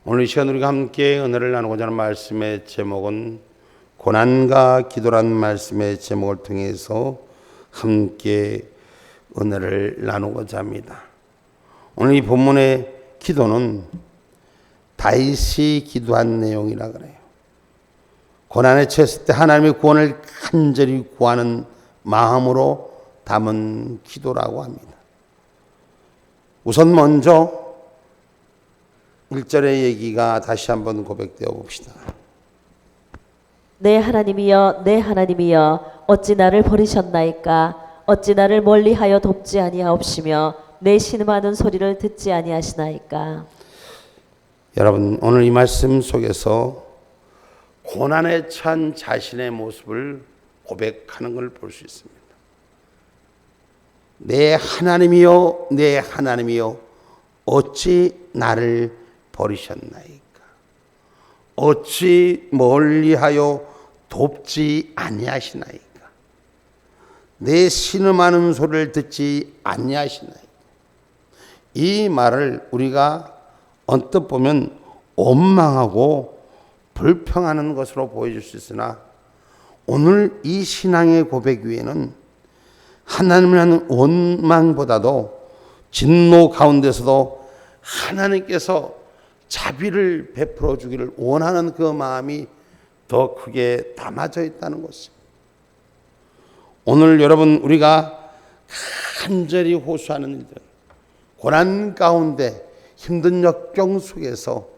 오늘 이 시간 우리가 함께 은혜를 나누고자 하는 말씀의 제목은 고난과 기도라는 말씀의 제목을 통해서 함께 은혜를 나누고자 합니다. 오늘 이 본문의 기도는 다윗이 기도한 내용이라 그래요. 고난에 처했을 때 하나님의 구원을 간절히 구하는 마음으로 담은 기도라고 합니다. 우선 먼저 1절의 얘기가 다시 한번 고백되어 봅시다. 내 하나님이여 내 하나님이여 어찌 나를 버리셨나이까 어찌 나를 멀리하여 돕지 아니하옵시며 내 신음하는 소리를 듣지 아니하시나이까. 여러분, 오늘 이 말씀 속에서 고난에 처한 자신의 모습을 고백하는 걸 볼 수 있습니다. 내 하나님이여 내 하나님이여 어찌 나를 버리셨나이까 어찌 멀리하여 돕지 아니하시나이까 내 신음하는 소리를 듣지 아니하시나이까. 이 말을 우리가 언뜻 보면 원망하고 불평하는 것으로 보여줄 수 있으나 오늘 이 신앙의 고백 위에는 하나님을 하는 원망보다도 진노 가운데서도 하나님께서 자비를 베풀어 주기를 원하는 그 마음이 더 크게 담아져 있다는 것입니다. 오늘 여러분 우리가 간절히 호소하는 일들, 고난 가운데 힘든 역경 속에서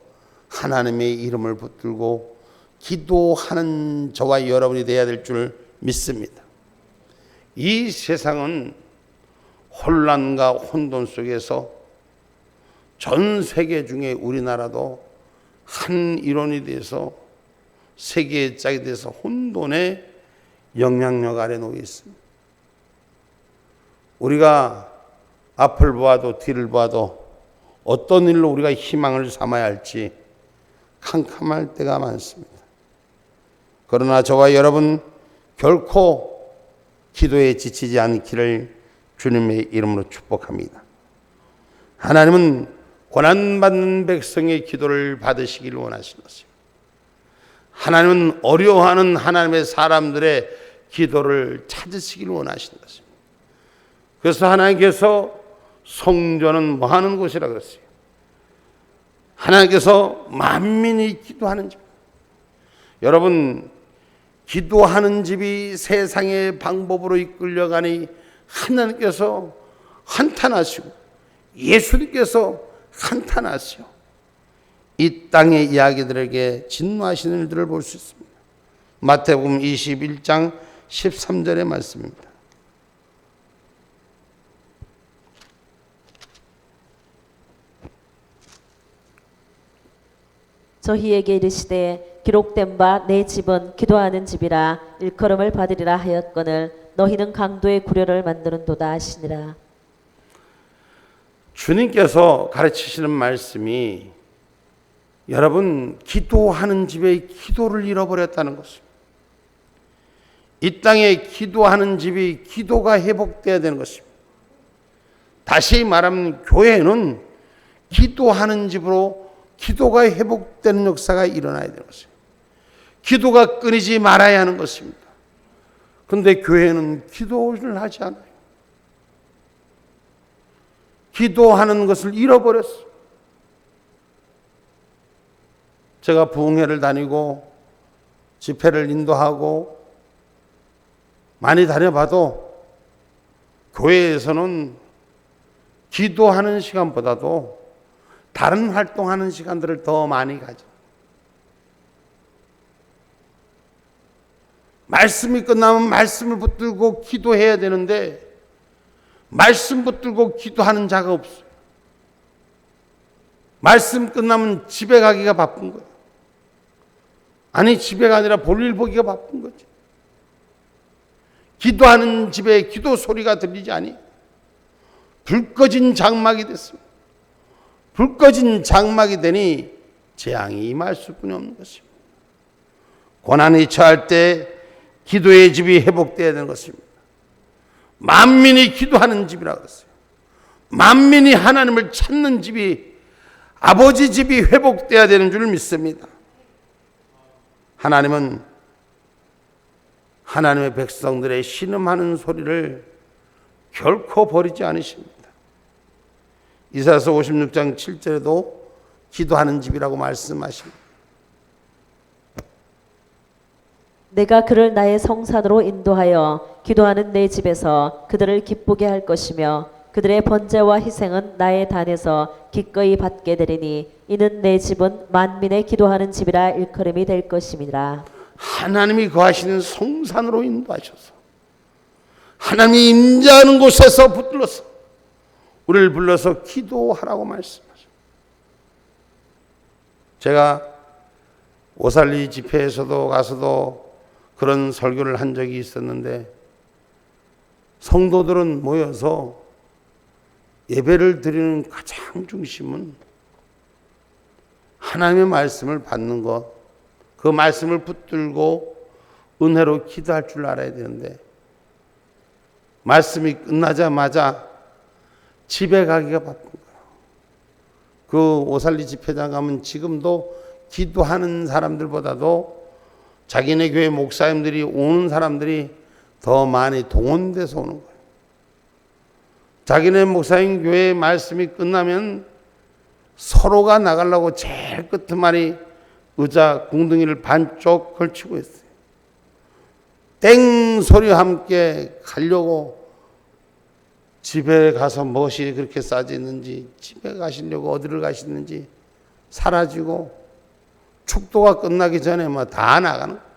하나님의 이름을 붙들고 기도하는 저와 여러분이 되어야 될 줄 믿습니다. 이 세상은 혼란과 혼돈 속에서 전 세계 중에 우리나라도 한 일원이 돼서 세계의 짝이 돼서 혼돈의 영향력 아래 놓여 있습니다. 우리가 앞을 보아도 뒤를 보아도 어떤 일로 우리가 희망을 삼아야 할지 캄캄할 때가 많습니다. 그러나 저와 여러분 결코 기도에 지치지 않기를 주님의 이름으로 축복합니다. 하나님은 고난받는 백성의 기도를 받으시길 원하시는 것입니다. 하나님은 어려워하는 하나님의 사람들의 기도를 찾으시길 원하시는 것입니다. 그래서 하나님께서 성전은 뭐 하는 곳이라 그랬어요. 하나님께서 만민이 기도하는 집. 여러분, 기도하는 집이 세상의 방법으로 이끌려가니 하나님께서 한탄하시고 예수님께서 한탄하시오. 이 땅의 이야기들에게 진노하시는 일들을 볼 수 있습니다. 마태복음 21장 13절의 말씀입니다. 저희에게 이르시되 기록된 바 내 집은 기도하는 집이라 일컬음을 받으리라 하였거늘 너희는 강도의 구려를 만드는도다 하시니라. 주님께서 가르치시는 말씀이 여러분 기도하는 집의 기도를 잃어버렸다는 것입니다. 이 땅에 기도하는 집이 기도가 회복되어야 되는 것입니다. 다시 말하면 교회는 기도하는 집으로 기도가 회복되는 역사가 일어나야 되는 것입니다. 기도가 끊이지 말아야 하는 것입니다. 그런데 교회는 기도를 하지 않아요. 기도하는 것을 잃어버렸어요. 제가 부흥회를 다니고 집회를 인도하고 많이 다녀봐도 교회에서는 기도하는 시간보다도 다른 활동하는 시간들을 더 많이 가져. 말씀이 끝나면 말씀을 붙들고 기도해야 되는데 말씀 붙들고 기도하는 자가 없어요. 말씀 끝나면 집에 가기가 바쁜 거예요. 아니 집에가 아니라 볼일 보기가 바쁜 거죠. 기도하는 집에 기도 소리가 들리지 않니? 불 꺼진 장막이 됐습니다. 불 꺼진 장막이 되니 재앙이 임할 수뿐이 없는 것입니다. 고난이 처할 때 기도의 집이 회복되어야 되는 것입니다. 만민이 기도하는 집이라고 했어요. 만민이 하나님을 찾는 집이 아버지 집이 회복돼야 되는 줄 믿습니다. 하나님은 하나님의 백성들의 신음하는 소리를 결코 버리지 않으십니다. 이사야서 56장 7절에도 기도하는 집이라고 말씀하십니다. 내가 그를 나의 성산으로 인도하여 기도하는 내 집에서 그들을 기쁘게 할 것이며 그들의 번제와 희생은 나의 단에서 기꺼이 받게 되리니 이는 내 집은 만민의 기도하는 집이라 일컬음이 될 것임이라. 하나님이 거하시는 성산으로 인도하셔서 하나님이 임재하는 곳에서 붙들러서 우리를 불러서 기도하라고 말씀하십니다. 제가 오살리 집회에서도 가서도 그런 설교를 한 적이 있었는데, 성도들은 모여서 예배를 드리는 가장 중심은 하나님의 말씀을 받는 것, 그 말씀을 붙들고 은혜로 기도할 줄 알아야 되는데, 말씀이 끝나자마자 집에 가기가 바쁜 거예요. 그 오살리 집회장 가면 지금도 기도하는 사람들보다도 자기네 교회 목사님들이 오는 사람들이 더 많이 동원돼서 오는 거예요. 자기네 목사님 교회 말씀이 끝나면 서로가 나가려고 제일 끝머리 의자 궁둥이를 반쪽 걸치고 있어요. 땡 소리와 함께 가려고, 집에 가서 무엇이 그렇게 싸져 있는지, 집에 가시려고 어디를 가시는지 사라지고 축도가 끝나기 전에 뭐 다 나가는 거예요.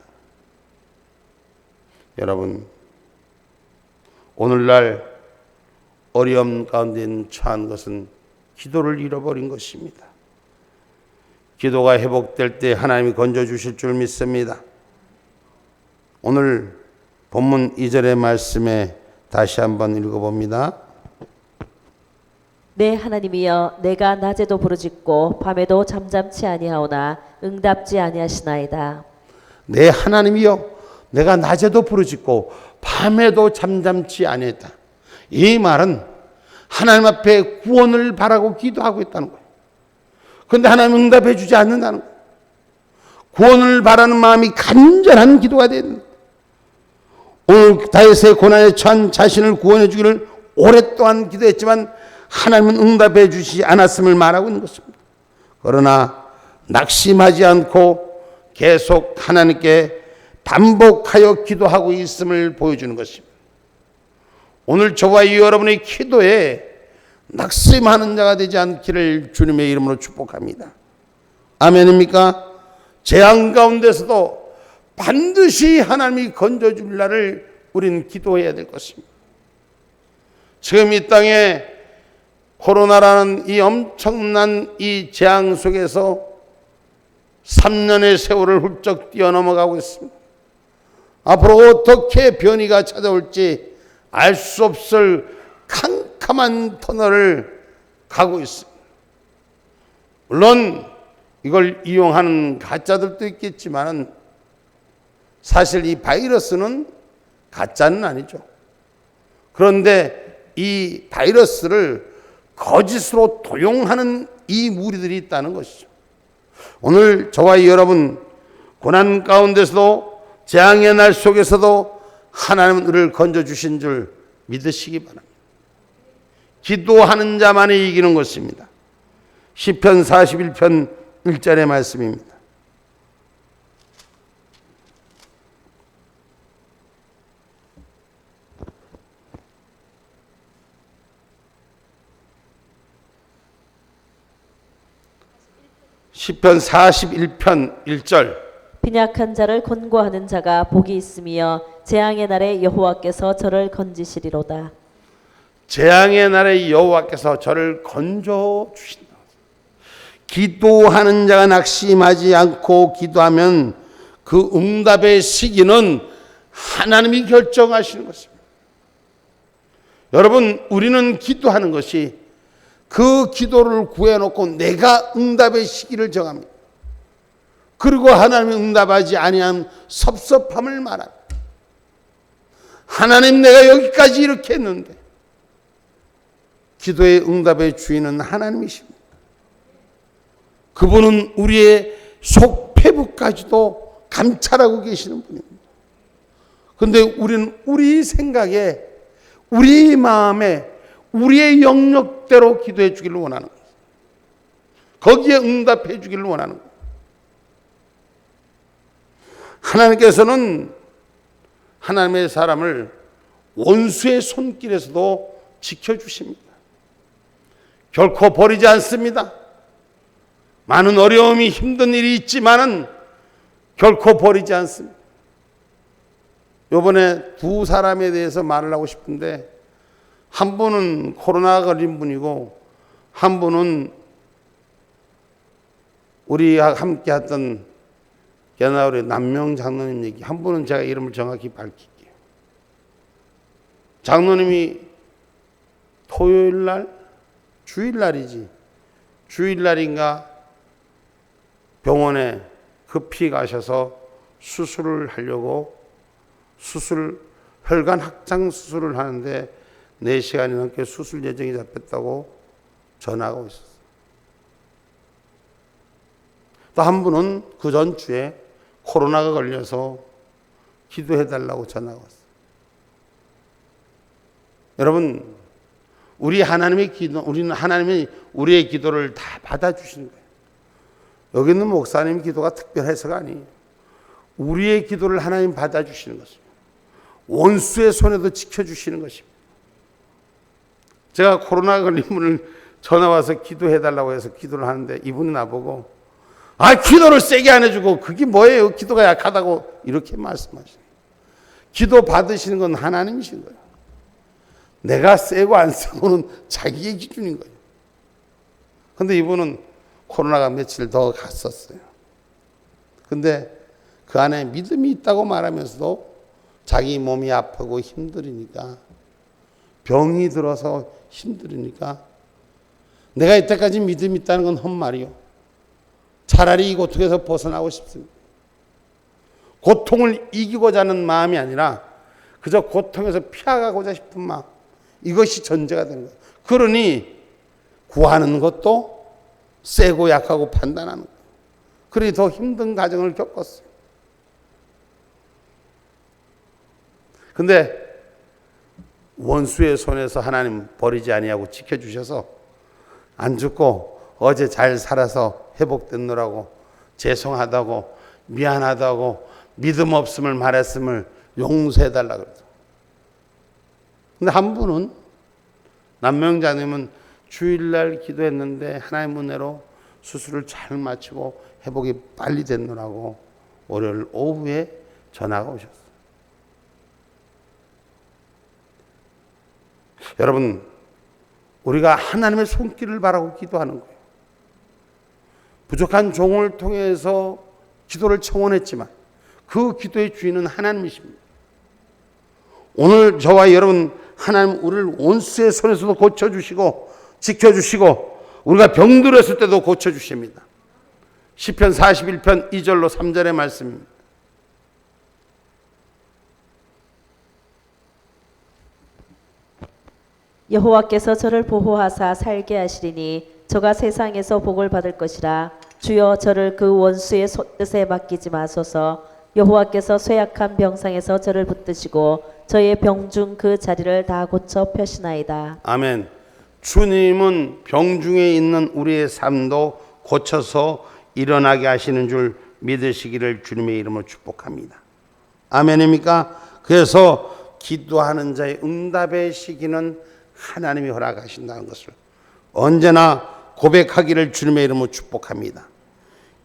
여러분, 오늘날 어려움 가운데 처한 것은 기도를 잃어버린 것입니다. 기도가 회복될 때 하나님이 건져주실 줄 믿습니다. 오늘 본문 2절의 말씀에 다시 한번 읽어봅니다. 내 하나님이여 내가 낮에도 부르짖고 밤에도 잠잠치 아니하오나 응답지 아니하시나이다. 내 하나님이여 내가 낮에도 부르짖고 밤에도 잠잠치 아니했다. 이 말은 하나님 앞에 구원을 바라고 기도하고 있다는 거예요. 그런데 하나님 응답해 주지 않는다는 거예요. 구원을 바라는 마음이 간절한 기도가 된다. 오늘 다윗의 고난에 처한 자신을 구원해 주기를 오랫동안 기도했지만 하나님은 응답해 주시지 않았음을 말하고 있는 것입니다. 그러나 낙심하지 않고 계속 하나님께 반복하여 기도하고 있음을 보여주는 것입니다. 오늘 저와 여러분의 기도에 낙심하는 자가 되지 않기를 주님의 이름으로 축복합니다. 아멘입니까? 재앙 가운데서도 반드시 하나님이 건져줄 날을 우리는 기도해야 될 것입니다. 지금 이 땅에 코로나라는 이 엄청난 이 재앙 속에서 3년의 세월을 훌쩍 뛰어넘어가고 있습니다. 앞으로 어떻게 변이가 찾아올지 알 수 없을 캄캄한 터널을 가고 있습니다. 물론 이걸 이용하는 가짜들도 있겠지만 사실 이 바이러스는 가짜는 아니죠. 그런데 이 바이러스를 거짓으로 도용하는 이 무리들이 있다는 것이죠. 오늘 저와 여러분 고난 가운데서도 재앙의 날 속에서도 하나님은 우리를 건져주신 줄 믿으시기 바랍니다. 기도하는 자만이 이기는 것입니다. 시편 41편 1절의 말씀입니다. 시편 41편 1절. 빈약한 자를 권고하는 자가 복이 있으며 재앙의 날에 여호와께서 저를 건지시리로다. 재앙의 날에 여호와께서 저를 건져 주신다. 기도하는 자가 낙심하지 않고 기도하면 그 응답의 시기는 하나님이 결정하시는 것입니다. 여러분, 우리는 기도하는 것이 그 기도를 구해놓고 내가 응답의 시기를 정합니다. 그리고 하나님이 응답하지 아니한 섭섭함을 말합니다. 하나님, 내가 여기까지 이렇게 했는데. 기도의 응답의 주인은 하나님이십니다. 그분은 우리의 속폐부까지도 감찰하고 계시는 분입니다. 그런데 우리는 우리 생각에, 우리 마음에, 우리의 영역대로 기도해 주기를 원하는 거예요. 거기에 응답해 주기를 원하는 거예요. 하나님께서는 하나님의 사람을 원수의 손길에서도 지켜주십니다. 결코 버리지 않습니다. 많은 어려움이 힘든 일이 있지만은 결코 버리지 않습니다. 이번에 두 사람에 대해서 말을 하고 싶은데, 한 분은 코로나 걸린 분이고 한 분은 우리와 함께 했던 개나우리 남명 장로님 얘기. 한 분은 제가 이름을 정확히 밝힐게요. 장로님이 토요일날, 주일날이지, 주일날인가 병원에 급히 가셔서 수술을 하려고 혈관 확장 수술을 하는데 4시간이 넘게 수술 예정이 잡혔다고 전화가 오셨어요. 또 한 분은 그 전주에 코로나가 걸려서 기도해달라고 전화가 왔어요. 여러분, 우리 하나님의 기도, 우리는 하나님이 우리의 기도를 다 받아주시는 거예요. 여기 있는 목사님 기도가 특별해서가 아니에요. 우리의 기도를 하나님 받아주시는 것입니다. 원수의 손에도 지켜주시는 것입니다. 제가 코로나 걸린 분을 전화 와서 기도해달라고 해서 기도를 하는데, 이분이 나보고 기도를 세게 안 해주고 그게 뭐예요? 기도가 약하다고 이렇게 말씀하시네요. 기도 받으시는 건 하나님이신 거예요. 내가 세고 안 세고는 자기의 기준인 거예요. 그런데 이분은 코로나가 며칠 더 갔었어요. 근데 그 안에 믿음이 있다고 말하면서도 자기 몸이 아프고 힘들으니까, 병이 들어서 힘들으니까 내가 이때까지 믿음이 있다는 건 헛말이요. 차라리 이 고통에서 벗어나고 싶습니다. 고통을 이기고자 하는 마음이 아니라 그저 고통에서 피하고자 싶은 마음, 이것이 전제가 되는 거예요. 그러니 구하는 것도 세고 약하고 판단하는 거예요. 그러니 더 힘든 과정을 겪었어요. 근데 원수의 손에서 하나님 버리지 아니하고 지켜주셔서 안 죽고 어제 잘 살아서 회복됐노라고 죄송하다고 미안하다고 믿음 없음을 말했음을 용서해달라고 그러죠. 근데 한 분은, 남명자님은 주일날 기도했는데 하나님 은혜로 수술을 잘 마치고 회복이 빨리 됐노라고 월요일 오후에 전화가 오셨어요. 여러분, 우리가 하나님의 손길을 바라고 기도하는 거예요. 부족한 종을 통해서 기도를 청원했지만 그 기도의 주인은 하나님이십니다. 오늘 저와 여러분, 하나님 우리를 원수의 손에서도 고쳐주시고 지켜주시고 우리가 병들었을 때도 고쳐주십니다. 시편 41편 2절로 3절의 말씀입니다. 여호와께서 저를 보호하사 살게 하시리니 저가 세상에서 복을 받을 것이라. 주여 저를 그 원수의 뜻에 맡기지 마소서. 여호와께서 쇠약한 병상에서 저를 붙드시고 저의 병중 그 자리를 다 고쳐 펴시나이다. 아멘. 주님은 병중에 있는 우리의 삶도 고쳐서 일어나게 하시는 줄 믿으시기를 주님의 이름으로 축복합니다. 아멘입니까? 그래서 기도하는 자의 응답의 시기는 하나님이 허락하신다는 것을 언제나 고백하기를 주님의 이름으로 축복합니다.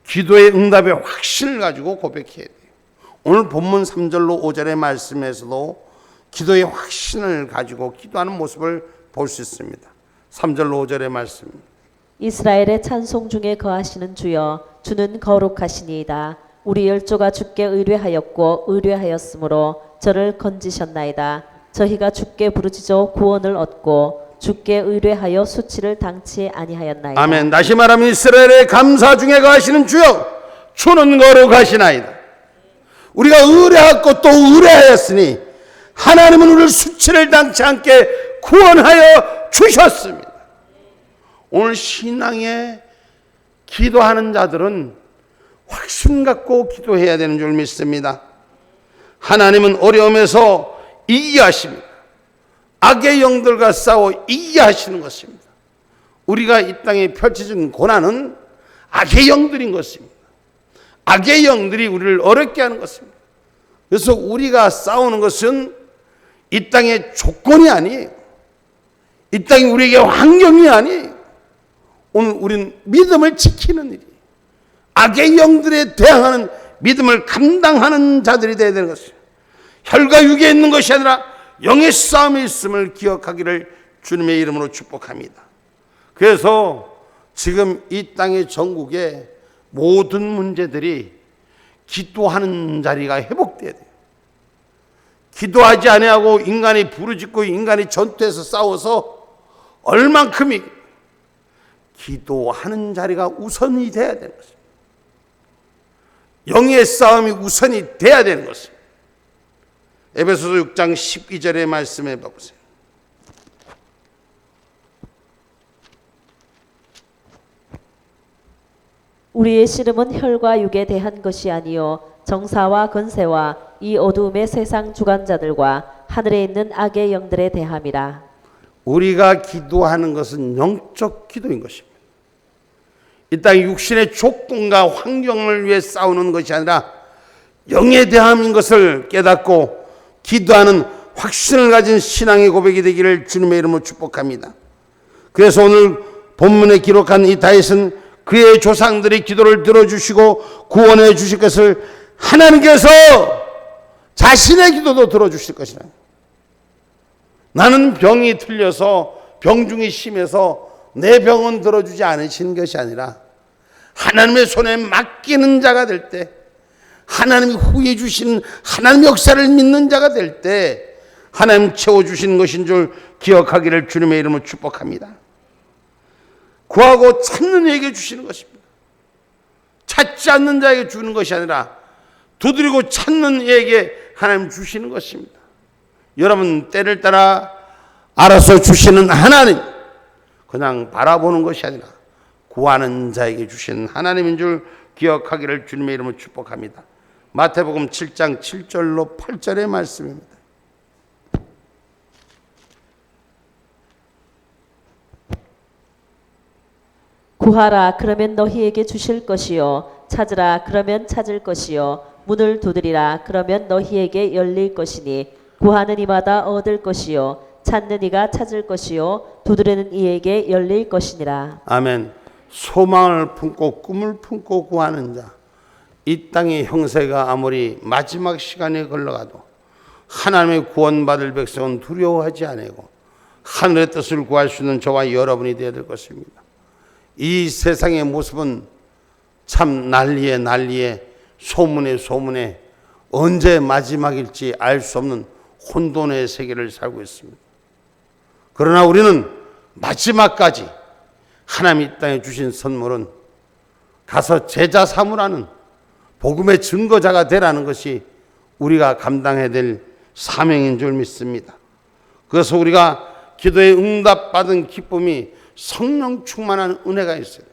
기도의 응답의 확신을 가지고 고백해야 돼요. 오늘 본문 3절로 5절의 말씀에서도 기도의 확신을 가지고 기도하는 모습을 볼 수 있습니다. 3절로 5절의 말씀. 이스라엘의 찬송 중에 거하시는 주여, 주는 거룩하시니이다. 우리 열조가 주께 의뢰하였고 의뢰하였으므로 저를 건지셨나이다. 저희가 주께 부르짖어 구원을 얻고 주께 의뢰하여 수치를 당치 아니하였나이다. 아멘. 다시 말하면 이스라엘의 감사 중에 거하시는 주여, 주는 거룩하시나이다. 우리가 의뢰하고 또 의뢰하였으니 하나님은 우리를 수치를 당치 않게 구원하여 주셨습니다. 오늘 신앙의 기도하는 자들은 확신 갖고 기도해야 되는 줄 믿습니다. 하나님은 어려움에서 이기게 하십니다. 악의 영들과 싸워 이기게 하시는 것입니다. 우리가 이 땅에 펼쳐진 고난은 악의 영들인 것입니다. 악의 영들이 우리를 어렵게 하는 것입니다. 그래서 우리가 싸우는 것은 이 땅의 조건이 아니에요. 이 땅이 우리에게 환경이 아니에요. 오늘 우리는 믿음을 지키는 일이에요. 악의 영들에 대항하는 믿음을 감당하는 자들이 되어야 되는 것이에요. 혈과 육에 있는 것이 아니라 영의 싸움에 있음을 기억하기를 주님의 이름으로 축복합니다. 그래서 지금 이 땅의 전국에 모든 문제들이 기도하는 자리가 회복돼야 돼요. 기도하지 아니하고 인간이 부르짖고 인간이 전투에서 싸워서 얼만큼이 기도하는 자리가 우선이 돼야 되는 것입니다. 영의 싸움이 우선이 돼야 되는 것입니다. 에베소서 6장 12절의 말씀해 보세요. 우리의 씨름은 혈과 육에 대한 것이 아니요 정사와 권세와 이 어두움의 세상 주관자들과 하늘에 있는 악의 영들에 대함이라. 우리가 기도하는 것은 영적 기도인 것입니다. 이 땅 육신의 조건과 환경을 위해 싸우는 것이 아니라 영에 대함인 것을 깨닫고 기도하는 확신을 가진 신앙의 고백이 되기를 주님의 이름으로 축복합니다. 그래서 오늘 본문에 기록한 이 다윗은 그의 조상들이 기도를 들어주시고 구원해 주실 것을 하나님께서 자신의 기도도 들어주실 것이라. 나는 병이 틀려서 병중이 심해서 내 병은 들어주지 않으시는 것이 아니라 하나님의 손에 맡기는 자가 될 때, 하나님이 후해 주신 하나님 역사를 믿는 자가 될 때 하나님 채워주시는 것인 줄 기억하기를 주님의 이름으로 축복합니다. 구하고 찾는 이에게 주시는 것입니다. 찾지 않는 자에게 주는 것이 아니라 두드리고 찾는 이에게 하나님 주시는 것입니다. 여러분 때를 따라 알아서 주시는 하나님, 그냥 바라보는 것이 아니라 구하는 자에게 주시는 하나님인 줄 기억하기를 주님의 이름으로 축복합니다. 마태복음 7장 7절로 8절의 말씀입니다. 구하라 그러면 너희에게 주실 것이요 찾으라 그러면 찾을 것이요 문을 두드리라 그러면 너희에게 열릴 것이니 구하는 이마다 얻을 것이요 찾는 이가 찾을 것이요 두드리는 이에게 열릴 것이니라. 아멘. 소망을 품고 꿈을 품고 구하는 자, 이 땅의 형세가 아무리 마지막 시간에 걸러가도 하나님의 구원받을 백성은 두려워하지 아니고 하늘의 뜻을 구할 수 있는 저와 여러분이 되어야 될 것입니다. 이 세상의 모습은 참 난리에 소문에 언제 마지막일지 알 수 없는 혼돈의 세계를 살고 있습니다. 그러나 우리는 마지막까지 하나님이 이 땅에 주신 선물은 가서 제자 삼으라는 복음의 증거자가 되라는 것이 우리가 감당해야 될 사명인 줄 믿습니다. 그래서 우리가 기도에 응답받은 기쁨이 성령 충만한 은혜가 있어요.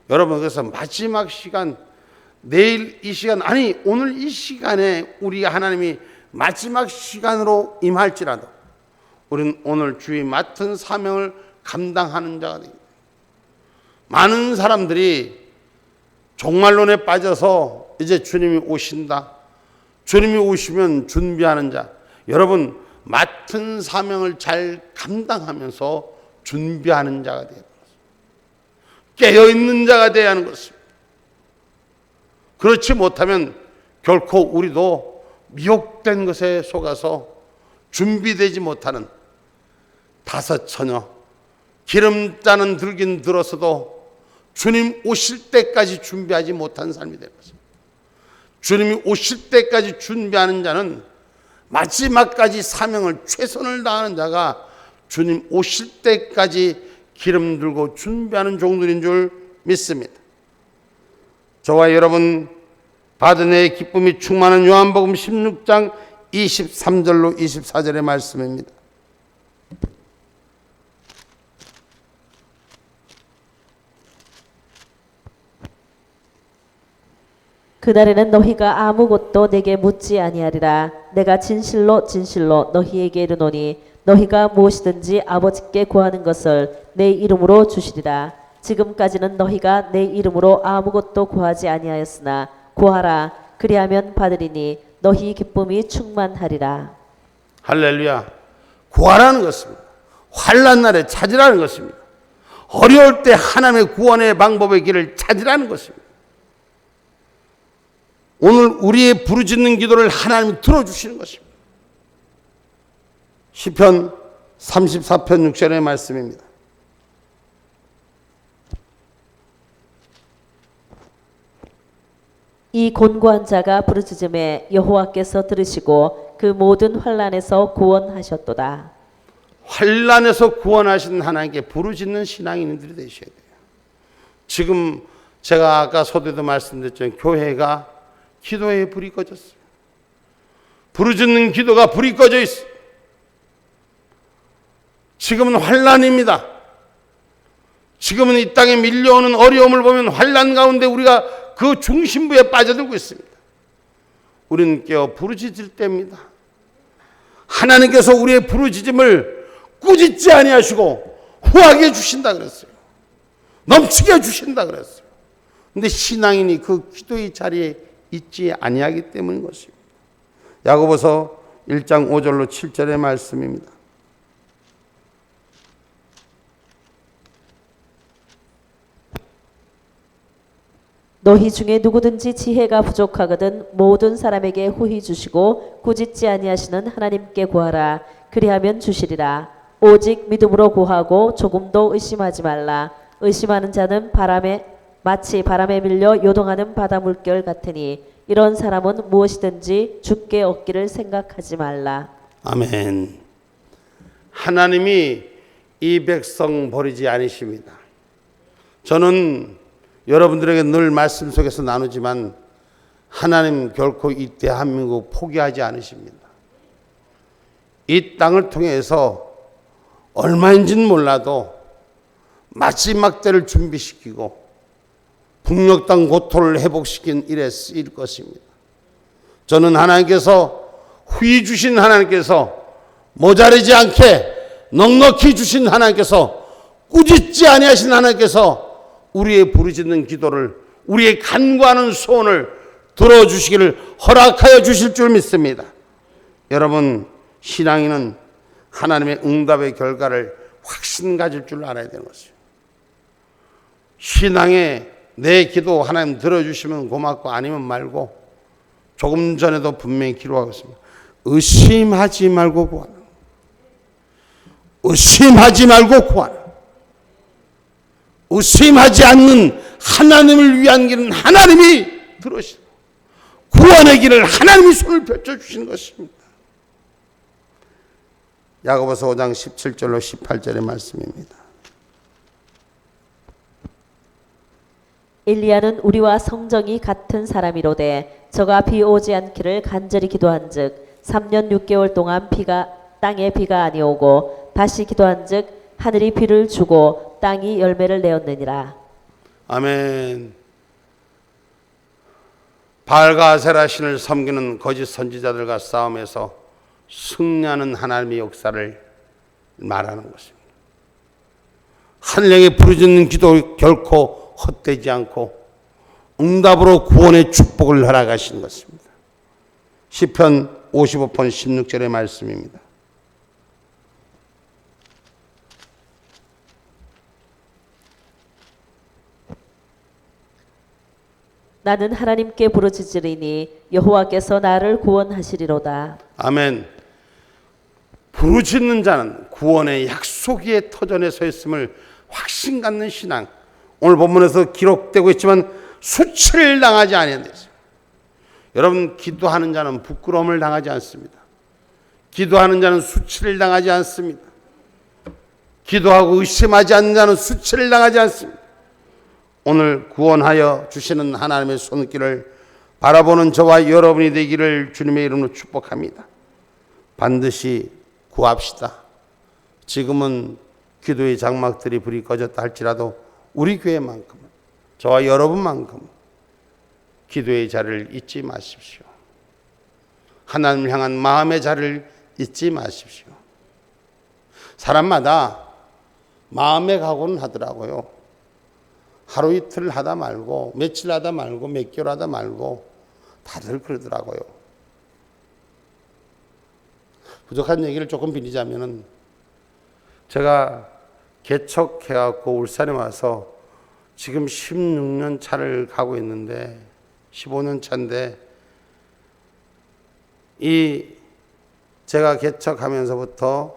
여러분, 그래서 마지막 시간, 내일 이 시간, 아니 오늘 이 시간에 우리가 하나님이 마지막 시간으로 임할지라도 우리는 오늘 주의 맡은 사명을 감당하는 자가 됩니다. 많은 사람들이 종말론에 빠져서 이제 주님이 오신다, 주님이 오시면 준비하는 자, 여러분 맡은 사명을 잘 감당하면서 준비하는 자가 되어야 합니다. 깨어있는 자가 되어야 하는 것입니다. 그렇지 못하면 결코 우리도 미혹된 것에 속아서 준비되지 못하는 다섯 처녀, 기름 따는 들긴 들어서도 주님 오실 때까지 준비하지 못한 삶이 될 것입니다. 주님이 오실 때까지 준비하는 자는 마지막까지 사명을 최선을 다하는 자가 주님 오실 때까지 기름 들고 준비하는 종들인 줄 믿습니다. 저와 여러분 받은 해의 기쁨이 충만한 요한복음 16장 23절로 24절의 말씀입니다. 그날에는 너희가 아무것도 내게 묻지 아니하리라. 내가 진실로 진실로 너희에게 이르노니 너희가 무엇이든지 아버지께 구하는 것을 내 이름으로 주시리라. 지금까지는 너희가 내 이름으로 아무것도 구하지 아니하였으나 구하라. 그리하면 받으리니 너희 기쁨이 충만하리라. 할렐루야. 구하라는 것입니다. 환난 날에 찾으라는 것입니다. 어려울 때 하나님의 구원의 방법의 길을 찾으라는 것입니다. 오늘 우리의 부르짖는 기도를 하나님이 들어주시는 것입니다. 시편 34편 6절의 말씀입니다. 이 곤고한 자가 부르짖음에 여호와께서 들으시고 그 모든 환난에서 구원하셨도다. 환난에서 구원하신 하나님께 부르짖는 신앙인들이 되셔야 돼요. 지금 제가 아까 서두에도 말씀드렸지만 교회가 기도에 불이 꺼졌어요. 부르짖는 기도가 불이 꺼져 있어요. 지금은 환난입니다. 지금은 이 땅에 밀려오는 어려움을 보면 환난 가운데 우리가 그 중심부에 빠져들고 있습니다. 우리는 깨어 부르짖을 때입니다. 하나님께서 우리의 부르짖음을 꾸짖지 아니하시고 후하게 주신다 그랬어요. 넘치게 주신다 그랬어요. 근데 신앙인이 그 기도의 자리에 있지 아니하기 때문인 것입니다. 야고보서 1장 5절로 7절의 말씀입니다. 너희 중에 누구든지 지혜가 부족하거든 모든 사람에게 후히 주시고 꾸짖지 아니하시는 하나님께 구하라. 그리하면 주시리라. 오직 믿음으로 구하고 조금도 의심하지 말라. 의심하는 자는 마치 바람에 밀려 요동하는 바다 물결 같으니 이런 사람은 무엇이든지 주께 얻기를 생각하지 말라. 아멘. 하나님이 이 백성 버리지 않으십니다. 저는 여러분들에게 늘 말씀 속에서 나누지만 하나님 결코 이 대한민국 포기하지 않으십니다. 이 땅을 통해서 얼마인지는 몰라도 마지막 때를 준비시키고 북녘 땅 고토를 회복시킨 일에 쓰일 것입니다. 저는 하나님께서 후히 주신 하나님께서 모자르지 않게 넉넉히 주신 하나님께서 꾸짖지 아니하신 하나님께서 우리의 부르짖는 기도를 우리의 간구하는 소원을 들어주시기를 허락하여 주실 줄 믿습니다. 여러분 신앙인은 하나님의 응답의 결과를 확신 가질 줄 알아야 되는 것이에요. 신앙에 내 기도 하나님 들어주시면 고맙고 아니면 말고 조금 전에도 분명히 기록하고 있습니다. 의심하지 말고 구하라. 의심하지 말고 구하라. 의심하지 않는 하나님을 위한 길은 하나님이 들으시고 구원의 길을 하나님이 손을 펼쳐주시는 것입니다. 야고보서 5장 17절로 18절의 말씀입니다. 엘리야는 우리와 성정이 같은 사람이로되 저가 비 오지 않기를 간절히 기도한즉 3년 6개월 동안 땅에 비가 아니오고 다시 기도한즉 하늘이 비를 주고 땅이 열매를 내었느니라. 아멘. 바알과 아세라 신을 섬기는 거짓 선지자들과 싸움에서 승리하는 하나님의 역사를 말하는 것입니다. 하늘에게 부르짖는 기도 결코 헛되지 않고 응답으로 구원의 축복을 허락하시는 것입니다. 시편 55편 16절의 말씀입니다. 나는 하나님께 부르짖으리니 여호와께서 나를 구원하시리로다. 아멘. 부르짖는 자는 구원의 약속 위에 터전에 서 있음을 확신 갖는 신앙. 오늘 본문에서 기록되고 있지만 수치를 당하지 아니한다. 여러분 기도하는 자는 부끄러움을 당하지 않습니다. 기도하는 자는 수치를 당하지 않습니다. 기도하고 의심하지 않는 자는 수치를 당하지 않습니다. 오늘 구원하여 주시는 하나님의 손길을 바라보는 저와 여러분이 되기를 주님의 이름으로 축복합니다. 반드시 구합시다. 지금은 기도의 장막들이 불이 꺼졌다 할지라도 우리 교회만큼은 저와 여러분만큼은 기도의 자리를 잊지 마십시오. 하나님을 향한 마음의 자리를 잊지 마십시오. 사람마다 마음의 각오는 하더라고요. 하루 이틀 하다 말고 며칠 하다 말고 몇 개월 하다 말고 다들 그러더라고요. 부족한 얘기를 조금 빌리자면은 제가 개척해갖고 울산에 와서 지금 16년 차를 가고 있는데 15년 차인데 제가 개척하면서부터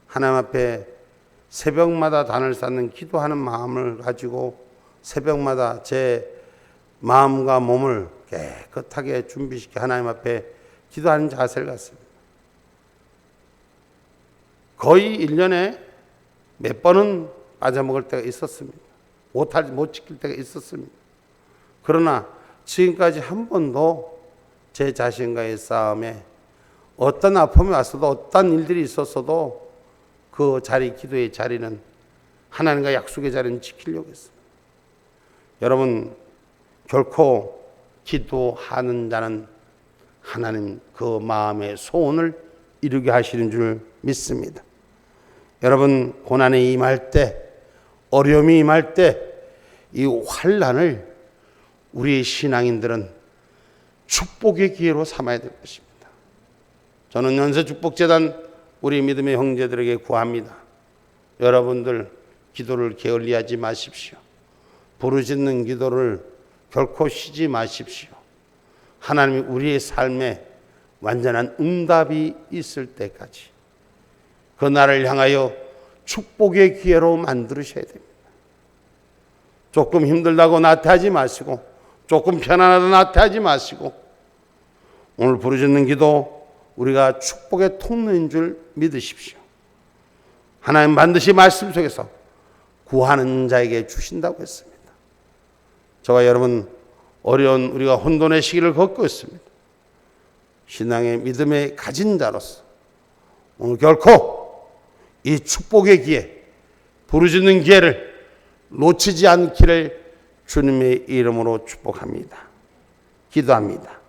하나님 앞에 새벽마다 단을 쌓는 기도하는 마음을 가지고 새벽마다 제 마음과 몸을 깨끗하게 준비시켜 하나님 앞에 기도하는 자세를 갖습니다. 거의 1년에 몇 번은 빠져먹을 때가 있었습니다. 못 지킬 때가 있었습니다. 그러나 지금까지 한 번도 제 자신과의 싸움에 어떤 아픔이 왔어도 어떤 일들이 있었어도 그 자리, 기도의 자리는 하나님과 약속의 자리는 지키려고 했습니다. 여러분, 결코 기도하는 자는 하나님 그 마음의 소원을 이루게 하시는 줄 믿습니다. 여러분, 고난이 임할 때, 어려움이 임할 때 이 환난을 우리 신앙인들은 축복의 기회로 삼아야 될 것입니다. 저는 연세축복재단 우리 믿음의 형제들에게 구합니다. 여러분들 기도를 게을리하지 마십시오. 부르짖는 기도를 결코 쉬지 마십시오. 하나님이 우리의 삶에 완전한 응답이 있을 때까지 그 날을 향하여 축복의 기회로 만들으셔야 됩니다. 조금 힘들다고 나태하지 마시고 조금 편안하다 나태하지 마시고 오늘 부르짖는 기도 우리가 축복의 통로인 줄 믿으십시오. 하나님 반드시 말씀 속에서 구하는 자에게 주신다고 했습니다. 저와 여러분 어려운 우리가 혼돈의 시기를 겪고 있습니다. 신앙의 믿음의 가진 자로서 오늘 결코 이 축복의 기회, 부르짖는 기회를 놓치지 않기를 주님의 이름으로 축복합니다. 기도합니다.